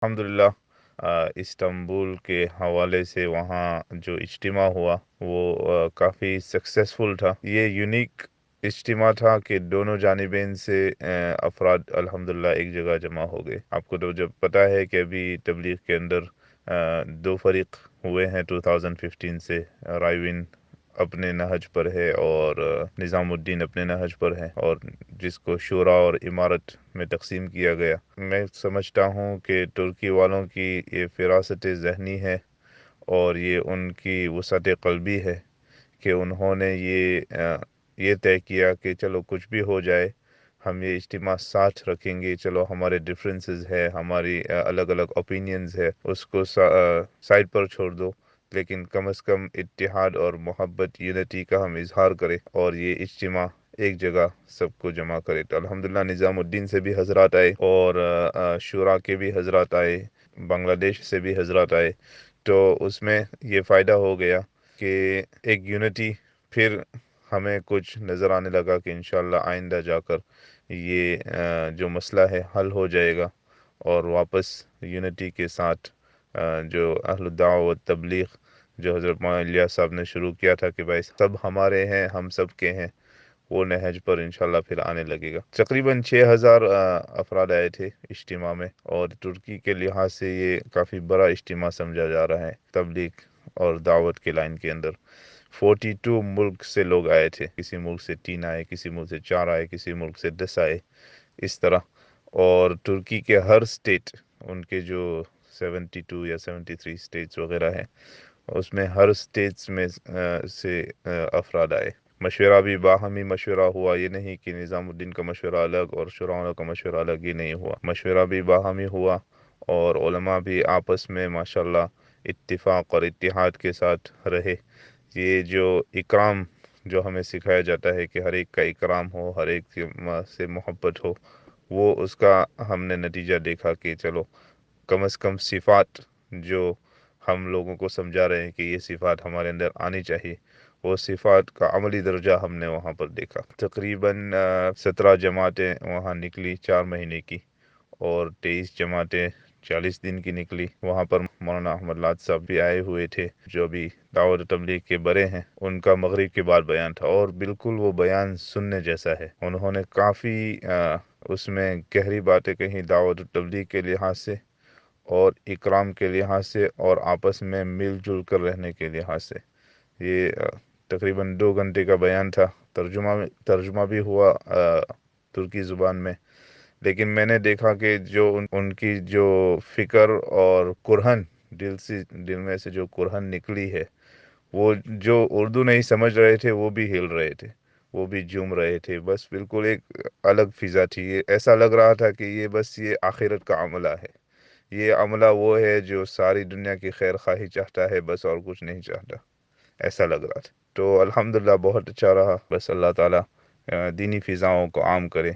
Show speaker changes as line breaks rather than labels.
الحمدللہ استنبول کے حوالے سے وہاں جو اجتماع ہوا وہ کافی سکسیسفل تھا۔ یہ یونیک اجتماع تھا کہ دونوں جانبین سے افراد الحمدللہ ایک جگہ جمع ہو گئے۔ آپ کو تو جب پتہ ہے کہ ابھی تبلیغ کے اندر دو فریق ہوئے ہیں 2015 سے، رائیوین اپنے نہج پر ہے اور نظام الدین اپنے نہج پر ہے، اور جس کو شورا اور امارت میں تقسیم کیا گیا۔ میں سمجھتا ہوں کہ ترکی والوں کی یہ فراست ذہنی ہے اور یہ ان کی وسعت قلبی ہے کہ انہوں نے یہ طے کیا کہ چلو کچھ بھی ہو جائے ہم یہ اجتماع ساتھ رکھیں گے، چلو ہمارے ڈفرینسز ہے، ہماری الگ الگ اوپینینز ہے، اس کو سائڈ پر چھوڑ دو، لیکن کم از کم اتحاد اور محبت یونٹی کا ہم اظہار کریں اور یہ اجتماع ایک جگہ سب کو جمع کرے۔ تو الحمدللہ نظام الدین سے بھی حضرات آئے اور شورا کے بھی حضرات آئے، بنگلہ دیش سے بھی حضرات آئے، تو اس میں یہ فائدہ ہو گیا کہ ایک یونٹی پھر ہمیں کچھ نظر آنے لگا کہ انشاءاللہ آئندہ جا کر یہ جو مسئلہ ہے حل ہو جائے گا اور واپس یونٹی کے ساتھ جو اہل الدعوہ و تبلیغ جو حضرت مولانا الیاس صاحب نے شروع کیا تھا کہ بھائی سب ہمارے ہیں، ہم سب کے ہیں، وہ نہج پر انشاءاللہ پھر آنے لگے گا۔ تقریباً 6000 افراد آئے تھے اجتماع میں، اور ترکی کے لحاظ سے یہ کافی بڑا اجتماع سمجھا جا رہا ہے تبلیغ اور دعوت کے لائن کے اندر۔ 42 ملک سے لوگ آئے تھے، کسی ملک سے 3 آئے، کسی ملک سے 4 آئے، کسی ملک سے 10 آئے، اس طرح۔ اور ترکی کے ہر سٹیٹ، ان کے جو 72 یا 73 سٹیٹس وغیرہ ہیں، اس میں ہر سٹیٹس میں سے افراد آئے۔ مشورہ بھی باہمی مشورہ ہوا، یہ نہیں کہ نظام الدین کا مشورہ الگ اور شورا کا مشورہ الگ، یہ نہیں ہوا، مشورہ بھی باہمی ہوا، اور علماء بھی آپس میں ماشاءاللہ اتفاق اور اتحاد کے ساتھ رہے۔ یہ جو اکرام جو ہمیں سکھایا جاتا ہے کہ ہر ایک کا اکرام ہو، ہر ایک سے محبت ہو، وہ اس کا ہم نے نتیجہ دیکھا کہ چلو کم از کم صفات جو ہم لوگوں کو سمجھا رہے ہیں کہ یہ صفات ہمارے اندر آنی چاہیے، وہ صفات کا عملی درجہ ہم نے وہاں پر دیکھا۔ تقریباً 17 جماعتیں وہاں نکلی 4 مہینے کی، اور 23 جماعتیں 40 دن کی نکلی۔ وہاں پر مولانا احمد لاد صاحب بھی آئے ہوئے تھے جو بھی دعوت و تبلیغ کے بڑے ہیں، ان کا مغرب کے بعد بیان تھا، اور بالکل وہ بیان سننے جیسا ہے۔ انہوں نے کافی اس میں گہری باتیں کہیں دعوت و تبلیغ کے لحاظ سے، اور اکرام کے لحاظ سے، اور آپس میں مل جل کر رہنے کے لحاظ سے۔ یہ تقریباً 2 گھنٹے کا بیان تھا، ترجمہ بھی ہوا ترکی زبان میں، لیکن میں نے دیکھا کہ جو ان کی جو فکر اور کرہن دل میں سے جو کرہن نکلی ہے، وہ جو اردو نہیں سمجھ رہے تھے وہ بھی ہل رہے تھے، وہ بھی جھوم رہے تھے، بس بالکل ایک الگ فضا تھی۔ یہ ایسا لگ رہا تھا کہ یہ بس یہ آخرت کا عملہ ہے، یہ عملہ وہ ہے جو ساری دنیا کی خیر خواہی چاہتا ہے بس، اور کچھ نہیں چاہتا، ایسا لگ رہا تھا۔ تو الحمدللہ بہت اچھا رہا، بس اللہ تعالیٰ دینی فضاؤں کو عام کرے۔